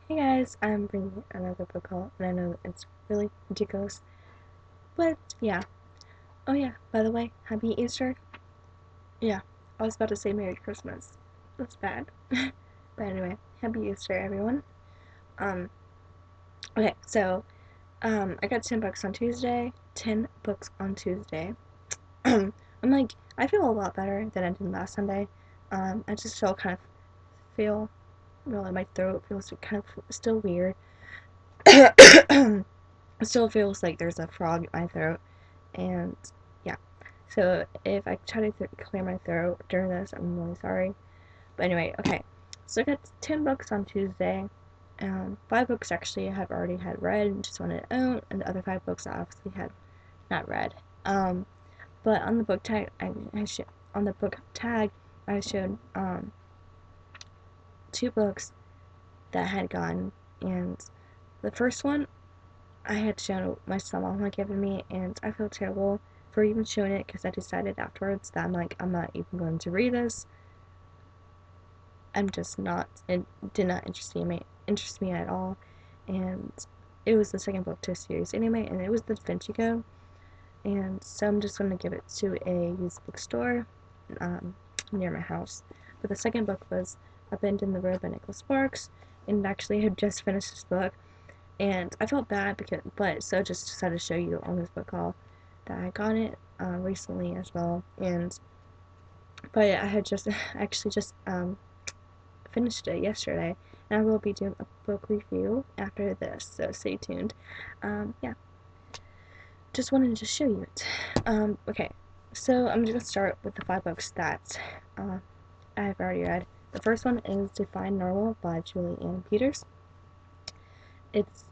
Hey guys, I'm bringing another book haul, and I know it's really ridiculous, but yeah. Oh yeah, by the way, happy Easter. Yeah, I was about to say Merry Christmas. That's bad. But anyway, happy Easter, everyone. Um, okay, so, I got 10 books on Tuesday, 10 books on Tuesday. I feel a lot better than I did last Sunday. I just feel, really, my throat feels kind of still weird. It still feels like there's a frog in my throat, and yeah. So if I try to clear my throat during this, I'm really sorry. But anyway, okay. So I got 10 books on Tuesday. 5 books actually I have already had read and just wanted to own, and the other 5 books I obviously had not read. But on the book tag, on the book tag, I showed 2 books that I had gotten, and the first one I had shown my son-in-law had given me, and I feel terrible for even showing it because I decided afterwards that I'm not even going to read this. I'm just not. It did not interest me at all, and it was the second book to a series anyway, and it was the Da Vinci Code, and so I'm just going to give it to a used bookstore um, near my house. But the second book was A Bend in the Road by Nicholas Sparks, and actually I had just finished this book, and I felt bad but so just decided to show you on this book haul that I got it recently as well, but I had just actually just finished it yesterday, and I will be doing a book review after this, so stay tuned. Yeah, just wanted to show you it. Okay, so I'm just gonna start with the 5 books that I've already read. The first one is Define Normal by Julie Ann Peters. It's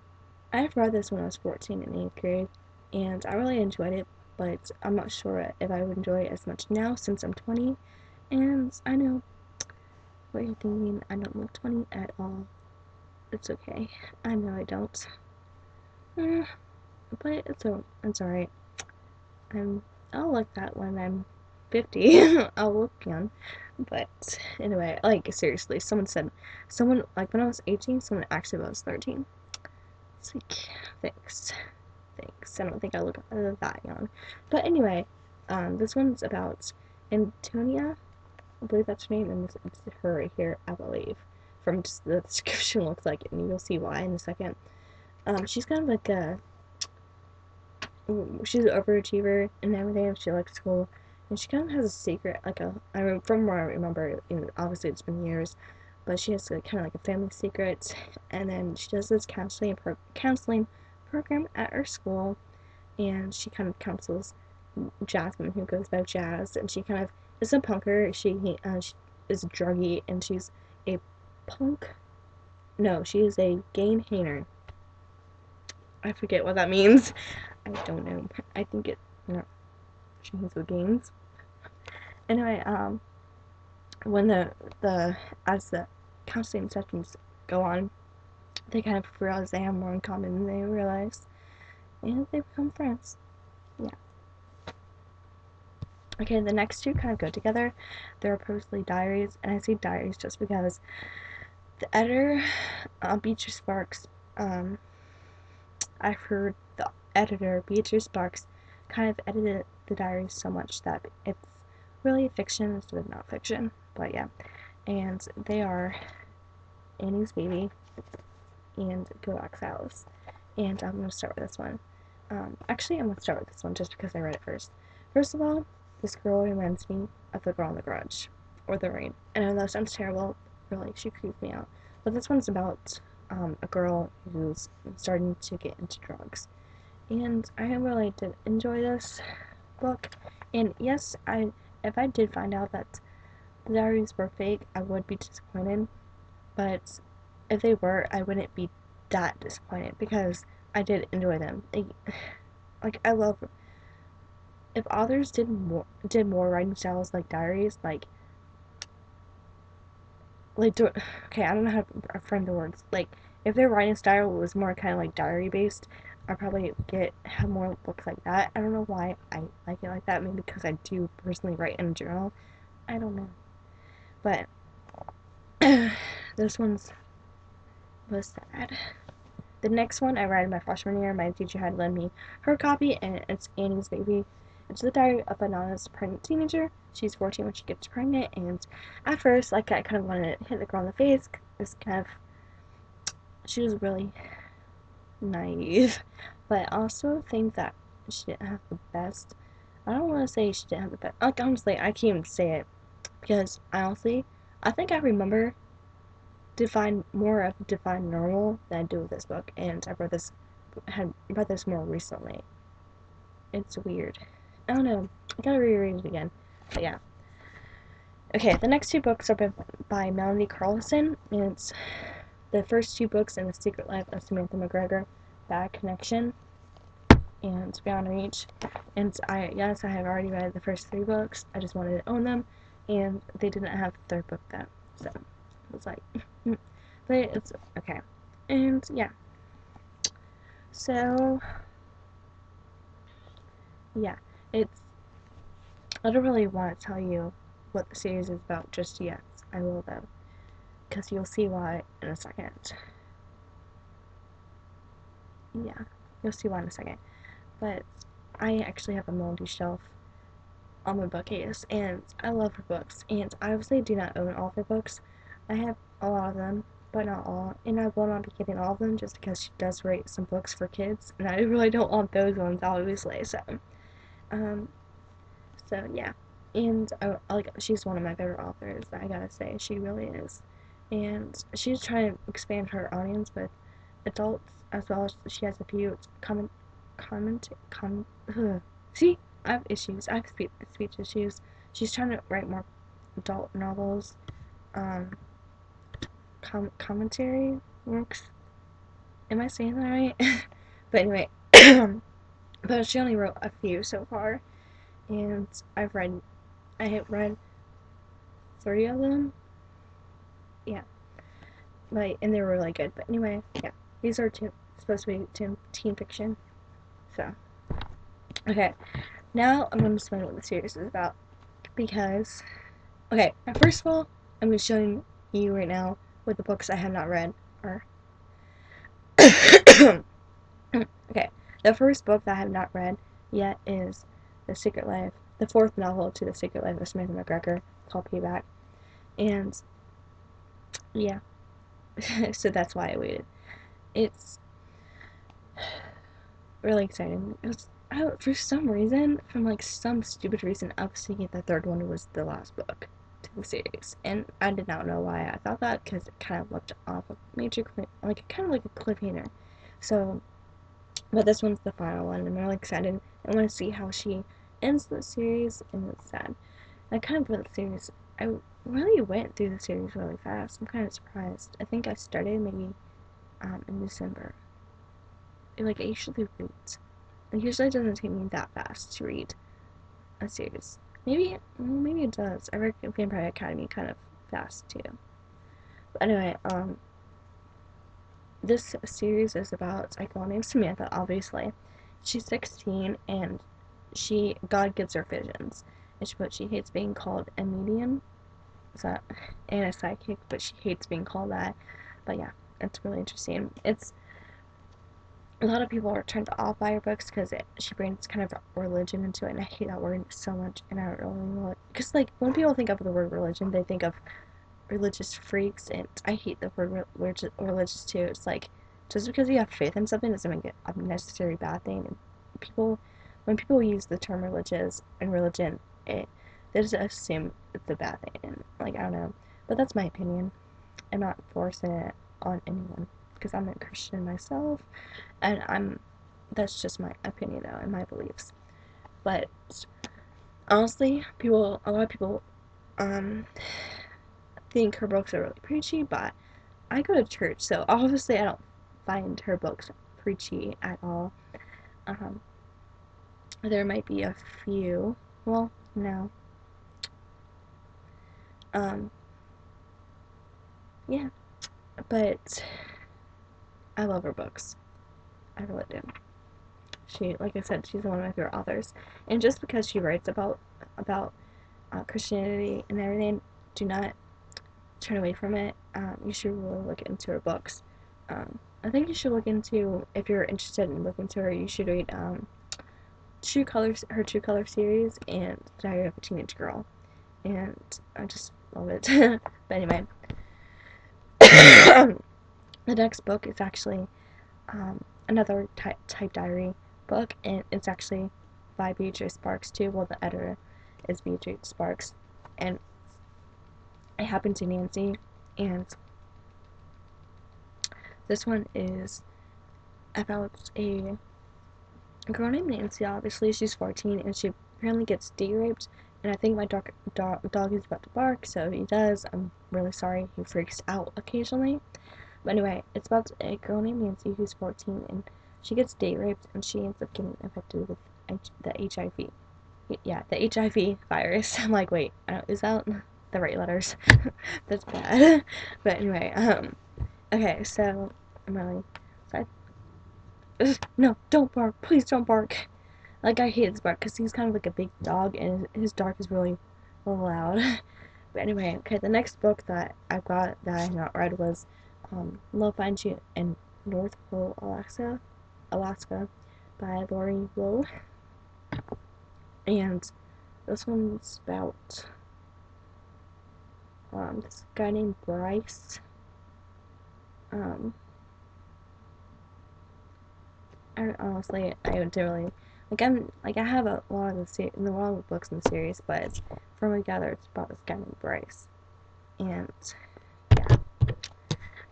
I've read this when I was 14 in 8th grade, and I really enjoyed it, but I'm not sure if I would enjoy it as much now since I'm 20, and I know what you're thinking, I don't look 20 at all. It's okay. I know I don't. Eh, but it's alright. I'm, I'll look that when I'm 50. I'll look young. But anyway, like seriously, like when I was 18, someone asked me if I was 13. It's like, thanks. Thanks. I don't think I look that young. But anyway, this one's about Antonia. I believe that's her name, and it's her right here, I believe. From just the description looks like it, and you'll see why in a second. She's kind of like she's an overachiever and everything. She likes school, and she kind of has a secret, I mean, from what I remember, obviously it's been years, but she has kind of like a family secret, and then she does this counseling program at her school, and she kind of counsels Jasmine, who goes by Jazz, and she kind of is a punker. She is a druggie, and she's a punk. No, she is a gain hater. I forget what that means. I don't know. I think it. No, she means with gains. Anyway, when the as the counseling sessions go on, they kind of realize they have more in common than they realize, and they become friends. Yeah. Okay, the next 2 kind of go together. They're supposedly diaries, and I say diaries just because the editor, Beatrice Sparks, um, I've heard the editor, Beatrice Sparks, kind of edited the diaries so much that it's really fiction instead of not fiction. But yeah, and they are Annie's Baby and Go Back Alice. And I'm going to start with this one. Actually, I'm going to start with this one just because I read it first. First of all, this girl reminds me of the girl in The Grudge, or The Rain. And I know that sounds terrible, really, she creeps me out. But this one's about a girl who's starting to get into drugs. And I really did enjoy this book. And yes, if I did find out that the diaries were fake, I would be disappointed. But if they were, I wouldn't be that disappointed because I did enjoy them. Like I love if authors did more writing styles like diaries, okay, I don't know how to frame the words. Like if their writing style was more kind of like diary based, I'd probably have more books like that. I don't know why I like it like that. Maybe because I do personally write in a journal. I don't know, but this one's was sad. The next one I read my freshman year. My teacher had lent me her copy, and it's Annie's Baby. It's the diary of Anana's pregnant teenager. She's 14 when she gets pregnant, and at first, like, I kind of wanted to hit the girl in the face. It's kind of, she was really naive, but I also think that she didn't have the best. I don't want to say she didn't have the best. Like, honestly, I can't even say it because I think I remember define more of Define Normal than I do with this book, and had read this more recently. It's weird. I don't know. I gotta reread it again. But yeah. Okay, the next two books are by Melanie Carlson, and it's the first two books in The Secret Life of Samantha McGregor, Bad Connection, and Beyond Reach. And I have already read the first three books. I just wanted to own them, and they didn't have the third book then, so it was like, but it's okay. And yeah, so yeah, it's. I don't really want to tell you what the series is about just yet. I will though, because you'll see why in a second. Yeah, you'll see why in a second. But I actually have a Melody shelf on my bookcase, and I love her books. And I obviously do not own all of her books. I have a lot of them, but not all. And I will not be getting all of them just because she does write some books for kids, and I really don't want those ones, obviously. Um, so yeah. And like, she's one of my favorite authors. I gotta say, she really is. And she's trying to expand her audience with adults as well as she has a few see, I have issues. I have speech issues. She's trying to write more adult novels, um, commentary works. Am I saying that right? But anyway, but she only wrote a few so far, and I have read 3 of them. Yeah, and they were really good. But anyway, yeah, these are supposed to be teen fiction. So, okay, now I'm going to explain what the series is about. Because, okay, first of all, I'm going to show you right now what the books I have not read are. Okay, the first book that I have not read yet is the fourth novel to The Secret Life of Samantha McGregor, called Payback. And, yeah, so that's why I waited. It's really exciting. For some reason, some stupid reason, I was thinking the third one was the last book to the series, and I did not know why I thought that because it kind of looked off a major kind of like a cliffhanger. So, but this one's the final one, and I'm really excited. I want to see how she ends the series, and it's sad. I kind of went the series. I really went through the series really fast. I'm kind of surprised. I think I started maybe in December. Like, I usually read. It usually doesn't take me that fast to read a series. Maybe it does. I read Vampire Academy kind of fast too. But anyway, this series is about a girl named Samantha. Obviously, she's 16 and God gives her visions, but she hates being called a medium. And a psychic, but she hates being called that. But yeah, it's really interesting. It's a lot of people are turned off by her books because she brings kind of religion into it, and I hate that word so much, and I don't really know it. Because, like, when people think of the word religion, they think of religious freaks, and I hate the word religious too. It's like, just because you have faith in something doesn't make it a necessary bad thing. And when people use the term religious and religion, they just assume it's a bad thing, and, like, I don't know. But that's my opinion. I'm not forcing it on anyone because I'm a Christian myself, and that's just my opinion though and my beliefs. But honestly, a lot of people um think her books are really preachy, but I go to church, so obviously I don't find her books preachy at all. um there might be a few, well, no, um yeah, but I love her books. I really do. Like I said, she's one of my favorite authors, and just because she writes about Christianity and everything, do not turn away from it, you should really look into her books. I think you should look into, if you're interested in looking into her, you should read True Colors, her True Color series, and Diary of a Teenage Girl. And I just love it. But anyway, the next book is actually another type diary book, and it's actually by Beatrice Sparks too. Well, the editor is Beatrice Sparks, and it happened to Nancy, and this one is about a girl named Nancy. Obviously, she's 14, and she apparently gets raped. And I think my dog is about to bark, so if he does, I'm really sorry. He freaks out occasionally. But anyway, it's about a girl named Nancy who's 14, and she gets raped, and she ends up getting infected with the HIV. Yeah, the HIV virus. I'm like, wait, is that the right letters? That's bad. But anyway, okay, so I'm really excited. No, don't bark. Please don't bark. Like, I hate his bark because he's kind of like a big dog, and his bark is really loud. But anyway, okay, the next book that I got that I had not read was Love Finds You in North Pole, Alaska by Lori Lowe. And this one's about this guy named Bryce. I didn't really I have a lot of the books in the series, but from what I gather, it's about this guy named Bryce. And yeah.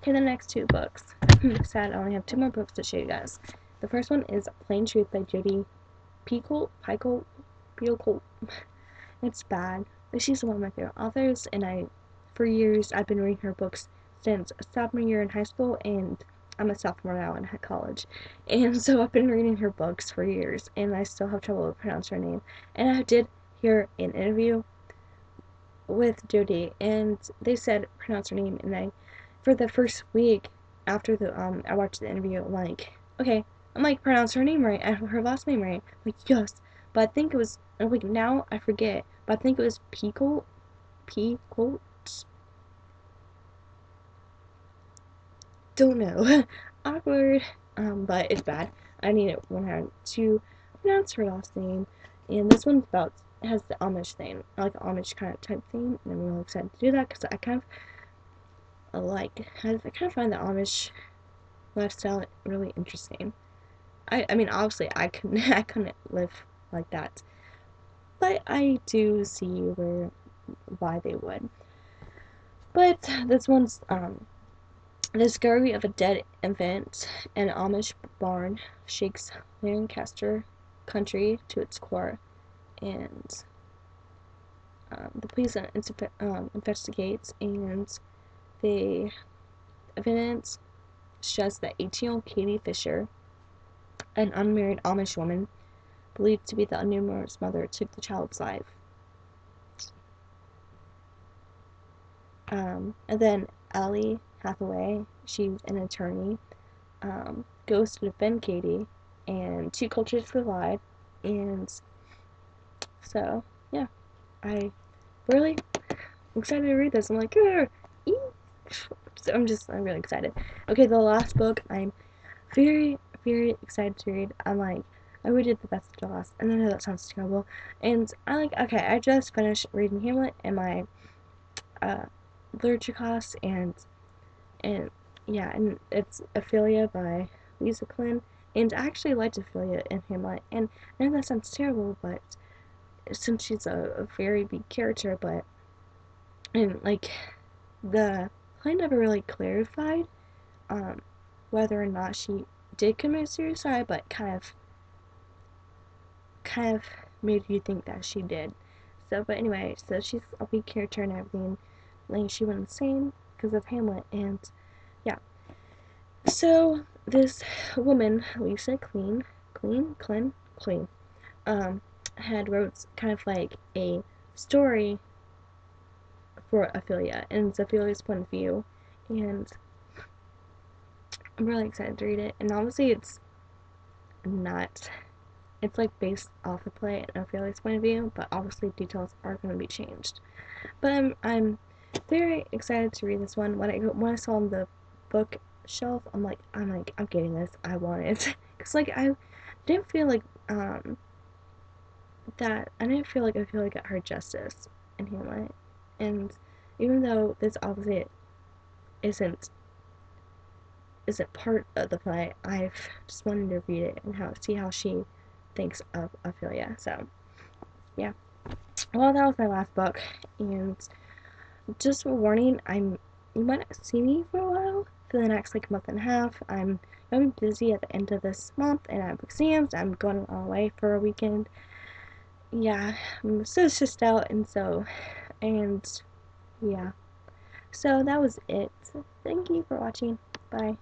Okay, the next two books. Sad, I only have two more books to show you guys. The first one is Plain Truth by Jodi Picoult. It's bad. She's one of my favorite authors, and for years, I've been reading her books since sophomore year in high school, and I'm a sophomore now in college. And so I've been reading her books for years, and I still have trouble with pronouncing her name. And I did hear an interview with Jodi, and they said pronounce her name, and for the first week after I watched the interview, I'm like, okay, I'm like, pronounce her name right, her last name right. I'm like, yes, but I think it was, like, now I forget, but I think it was Picoult. Don't know. Awkward. But it's bad. I need it when I to pronounce her last name. And this one's has the Amish thing, like Amish kind of type thing, and I'm really excited to do that because I kind of find the Amish lifestyle really interesting. I mean, obviously, I couldn't live like that, but I do see why they would. But this one's the discovery of a dead infant in an Amish barn shakes Lancaster country to its core, and the police investigates, and the evidence shows that 18-year-old Katie Fisher, an unmarried Amish woman, believed to be the numerous mother, took the child's life. And then Allie Hathaway, she's an attorney, goes to defend Katie, and two cultures collide, and so, yeah, I really excited to read this. I'm like, so I'm really excited. Okay, the last book I'm very, very excited to read. I read the best to last, and I know that sounds terrible, and okay, I just finished reading Hamlet in my literature class, and yeah, and it's Ophelia by Lisa Quinn, and I actually liked Ophelia in Hamlet, and I know that sounds terrible, but since she's a very big character, and the play never really clarified whether or not she did commit suicide, but kind of made you think that she did. So, but anyway, so she's a big character and everything. Like, she went insane because of Hamlet, and yeah. So this woman, Lisa Clean, had wrote kind of like a story for Ophelia, and it's Ophelia's point of view, and I'm really excited to read it. And obviously, it's like based off the play and Ophelia's point of view, but obviously details are going to be changed. But I'm very excited to read this one. When I saw on the bookshelf, I'm getting this. I want it because like I didn't feel like that. I didn't feel like I feel like it hurt justice in Hamlet, and even though this obviously isn't isn't part of the play, I've just wanted to read it and see how she thinks of Ophelia. So yeah. Well, that was my last book, and just a warning, you might not see me for a while for the next like month and a half. I'm busy at the end of this month and I have exams. I'm going away for a weekend. Yeah, I'm so stressed out and yeah. So that was it. Thank you for watching. Bye.